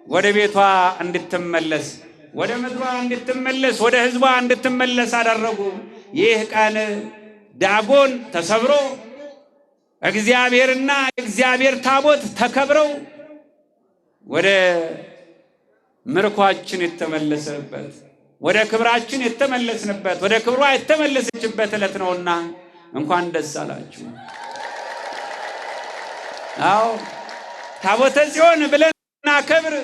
ወደ ቤቷ እንድትመለስ፣ ወደ ምድሯ እንድትመለስ፣ ወደ ሕዝቧ እንድትመለስ አደረጉ። ይህ ቀን ዳጎን ተሰብሮ እግዚአብሔርና እግዚአብሔር ታቦት ተከብረው ወደ ምርኳችን የተመለሰበት፣ ወደ ክብራችን የተመለስንበት፣ ወደ ክብሯ የተመለሰችበት ዕለት ነውና እንኳን ደስ አላችሁ። አዎ ታቦተ ጽዮን ብለን እናከብር።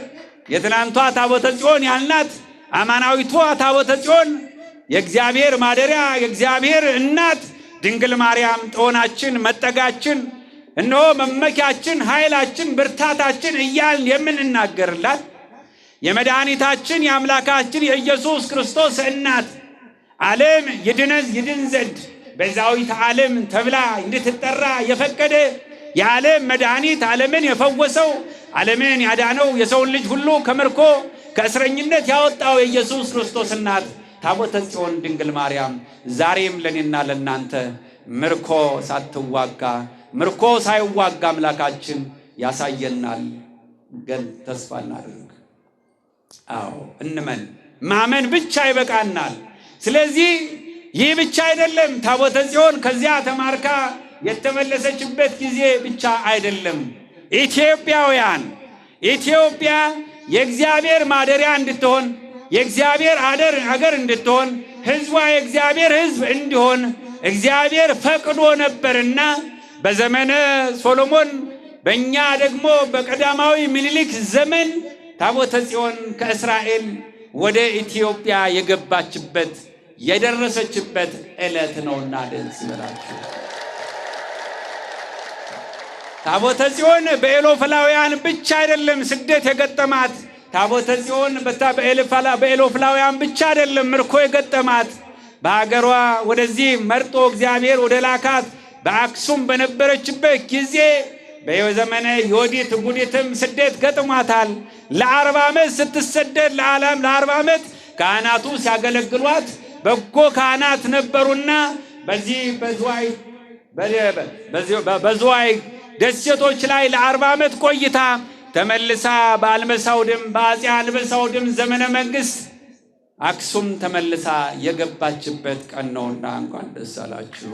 የትናንቷ ታቦተ ጽዮን ያልናት አማናዊቷ ታቦተ ጽዮን የእግዚአብሔር ማደሪያ የእግዚአብሔር እናት ድንግል ማርያም ጦናችን፣ መጠጋችን፣ እነሆ መመኪያችን፣ ኃይላችን፣ ብርታታችን እያልን የምንናገርላት የመድኃኒታችን የአምላካችን የኢየሱስ ክርስቶስ እናት ዓለም ይድን ዘንድ በዛዊት ዓለም ተብላ እንድትጠራ የፈቀደ የዓለም መድኃኒት ዓለምን የፈወሰው ዓለምን ያዳነው የሰውን ልጅ ሁሉ ከምርኮ ከእስረኝነት ያወጣው የኢየሱስ ክርስቶስ እናት ታቦተ ጽዮን ድንግል ማርያም ዛሬም ለኔና ለናንተ ምርኮ ሳትዋጋ ምርኮ ሳይዋጋ አምላካችን ያሳየናል። ግን ተስፋ እናድርግ። አዎ እንመን። ማመን ብቻ ይበቃናል። ስለዚህ ይህ ብቻ አይደለም። ታቦተ ጽዮን ከዚያ ተማርካ የተመለሰችበት ጊዜ ብቻ አይደለም። ኢትዮጵያ የእግዚአብሔር ማደሪያ እንድትሆን የእግዚአብሔር ሀገር እንድትሆን ሕዝቧ የእግዚአብሔር ሕዝብ እንዲሆን እግዚአብሔር ፈቅዶ ነበርና በዘመነ ሶሎሞን በእኛ ደግሞ በቀዳማዊ ምኒልክ ዘመን ታቦተ ጽዮን ከእስራኤል ወደ ኢትዮጵያ የገባችበት የደረሰችበት ዕለት ነውና ደስ ይበላችሁ። ታቦተ ጽዮን በኤሎፍላውያን ብቻ አይደለም ስደት የገጠማት። ታቦተ ጽዮን በኤሎፍላውያን ብቻ አይደለም ምርኮ የገጠማት። በሀገሯ ወደዚህ መርጦ እግዚአብሔር ወደ ላካት በአክሱም በነበረችበት ጊዜ በዘመነ ዮዲት ጉዲትም ስደት ገጥሟታል። ለ40 ዓመት ስትሰደድ ለ40 ዓመት ካህናቱ ሲያገለግሏት በጎ ካህናት ነበሩና በዝዋይ ደሴቶች ላይ ለ40 ዓመት ቆይታ ተመልሳ በአፄ አንበሳውድም ዘመነ መንግስት አክሱም ተመልሳ የገባችበት ቀን ነውና እንኳን ደስ አላችሁ።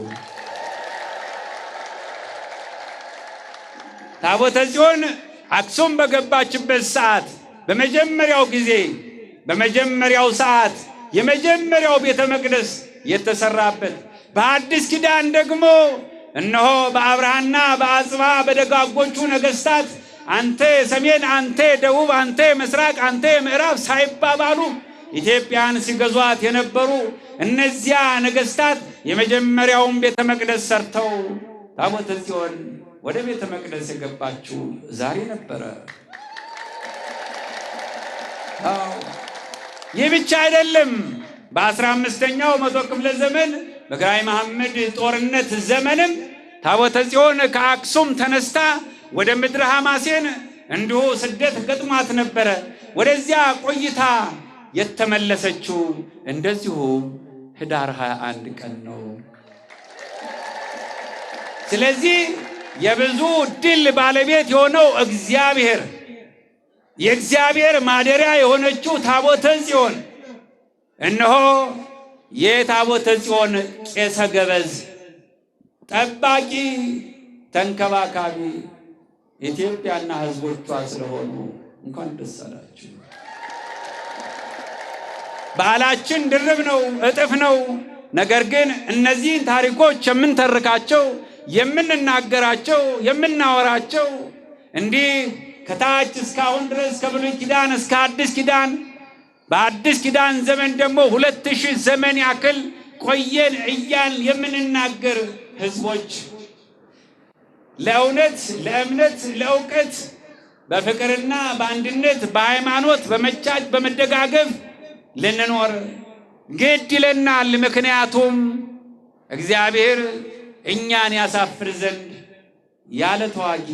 ታቦተ ጽዮን አክሱም በገባችበት ሰዓት በመጀመሪያው ሰዓት የመጀመሪያው ቤተ መቅደስ የተሰራበት፣ በአዲስ ኪዳን ደግሞ እነሆ በአብርሃና በአጽባ በደጋጎቹ ነገስታት አንተ ሰሜን፣ አንተ ደቡብ፣ አንተ ምስራቅ፣ አንተ ምዕራብ ሳይባባሉ ኢትዮጵያን ሲገዟት የነበሩ እነዚያ ነገስታት የመጀመሪያውን ቤተ መቅደስ ሰርተው ታቦተ ጽዮን ወደ ቤተ መቅደስ የገባችው ዛሬ ነበረ። ይህ ብቻ አይደለም። በ15ኛው መቶ ክፍለ ዘመን በግራኝ መሐመድ ጦርነት ዘመንም ታቦተ ጽዮን ከአክሱም ተነስታ ወደ ምድረ ሐማሴን እንዲሁ ስደት ገጥሟት ነበረ። ወደዚያ ቆይታ የተመለሰችው እንደዚሁ ህዳር 21 ቀን ነው። ስለዚህ የብዙ ድል ባለቤት የሆነው እግዚአብሔር የእግዚአብሔር ማደሪያ የሆነችው ታቦተ ጽዮን እነሆ የታቦተ ጽዮን ቄሰ ገበዝ ጠባቂ ተንከባካቢ ኢትዮጵያና ሕዝቦቿ ስለሆኑ እንኳን ደስ አላችሁ። በዓላችን ድርብ ነው፣ እጥፍ ነው። ነገር ግን እነዚህን ታሪኮች የምንተርካቸው የምንናገራቸው የምናወራቸው እንዲህ ከታች እስካሁን ድረስ ከብሉይ ኪዳን እስከ አዲስ ኪዳን በአዲስ ኪዳን ዘመን ደግሞ 2000 ዘመን ያክል ቆየን እያል የምንናገር ህዝቦች ለእውነት ለእምነት ለእውቀት በፍቅርና በአንድነት በሃይማኖት በመቻች በመደጋገፍ ልንኖር ግድ ይለናል። ምክንያቱም እግዚአብሔር እኛን ያሳፍር ዘንድ ያለ ተዋጊ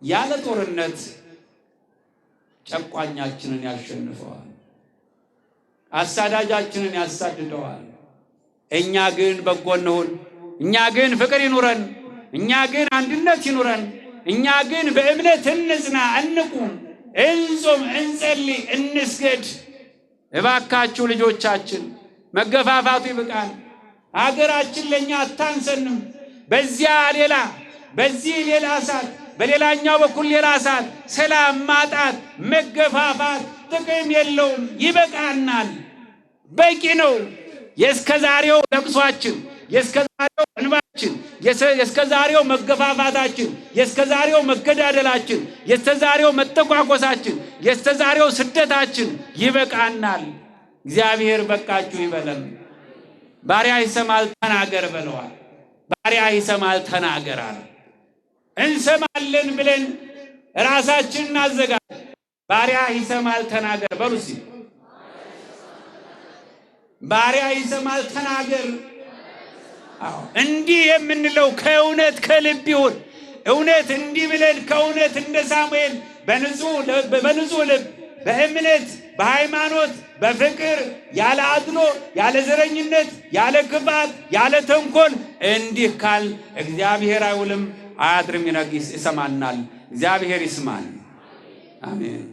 ያለ ጦርነት ጨቋኛችንን ያሸንፈዋል፣ አሳዳጃችንን ያሳድደዋል። እኛ ግን በጎ እንሁን፣ እኛ ግን ፍቅር ይኑረን፣ እኛ ግን አንድነት ይኑረን፣ እኛ ግን በእምነት እንጽና፣ እንቁም፣ እንጾም፣ እንጸልይ፣ እንስገድ። እባካችሁ ልጆቻችን መገፋፋቱ ይብቃል። ሀገራችን ለኛ አታንሰንም። በዚያ ሌላ በዚህ ሌላ እሳት በሌላኛው በኩል ሌላ እሳት፣ ሰላም ማጣት መገፋፋት ጥቅም የለውም። ይበቃናል፣ በቂ ነው። የእስከዛሬው ለቅሷችን፣ የእስከዛሬው እንባችን፣ የእስከዛሬው መገፋፋታችን፣ የእስከዛሬው መገዳደላችን፣ የእስከዛሬው መተቋቆሳችን፣ የእስከዛሬው ስደታችን ይበቃናል። እግዚአብሔር በቃችሁ ይበለን። ባሪያ ይሰማል ተናገር ብለዋል። ባሪያ ይሰማል ተናገር አለ። እንሰማለን ብለን ራሳችንን እናዘጋጅ። ባሪያ ይሰማል ተናገር በሉ እስኪ። ባሪያ ይሰማል ተናገር። እንዲህ የምንለው ከእውነት ከልብ ይሁን። እውነት እንዲህ ብለን ከእውነት እንደ ሳሙኤል በንጹህ ልብ በእምነት በሃይማኖት በፍቅር ያለ አድሎ ያለ ዘረኝነት ያለ ክፋት ያለ ተንኮል እንዲህ ካል እግዚአብሔር አይውልም አያድርም፣ ይሰማናል። እግዚአብሔር ይስማን። አሜን።